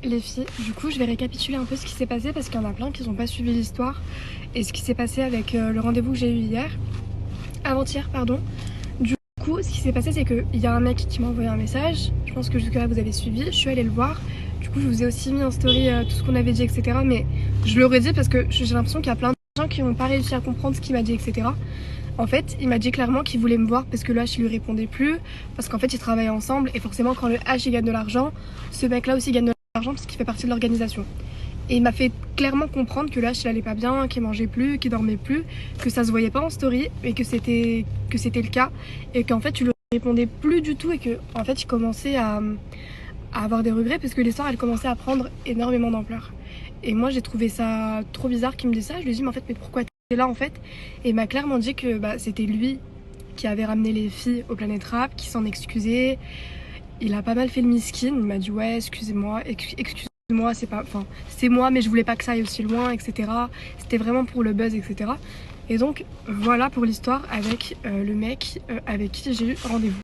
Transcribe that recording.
les filles, du coup je vais récapituler un peu ce qui s'est passé parce qu'il y en a plein qui n'ont pas suivi l'histoire et ce qui s'est passé avec le rendez-vous que j'ai eu avant-hier pardon. Du coup ce qui s'est passé c'est qu'il y a un mec qui m'a envoyé un message, je pense que jusque là vous avez suivi, je suis allée le voir, du coup je vous ai aussi mis en story tout ce qu'on avait dit etc, mais je le redis parce que j'ai l'impression qu'il y a plein de gens qui n'ont pas réussi à comprendre ce qu'il m'a dit etc. En fait, il m'a dit clairement qu'il voulait me voir parce que le H il lui répondait plus, parce qu'en fait ils travaillaient ensemble et forcément quand le H il gagne de l'argent, ce mec là aussi gagne de l'argent parce qu'il fait partie de l'organisation. Et il m'a fait clairement comprendre que le H il allait pas bien, qu'il mangeait plus, qu'il dormait plus, que ça se voyait pas en story et que c'était le cas et qu'en fait tu lui répondais plus du tout et que en fait il commençait à avoir des regrets parce que l'histoire elle commençait à prendre énormément d'ampleur. Et moi j'ai trouvé ça trop bizarre qu'il me dise ça, je lui ai dit mais en fait mais pourquoi t'es là en fait? Et il m'a clairement dit que c'était lui qui avait ramené les filles au Planet Rap, qui s'en excusait. Il a pas mal fait le miskin, il m'a dit ouais excusez-moi, excusez-moi, c'est pas, enfin c'est moi mais je voulais pas que ça aille aussi loin etc. C'était vraiment pour le buzz etc. Et donc voilà pour l'histoire avec le mec avec qui j'ai eu rendez-vous.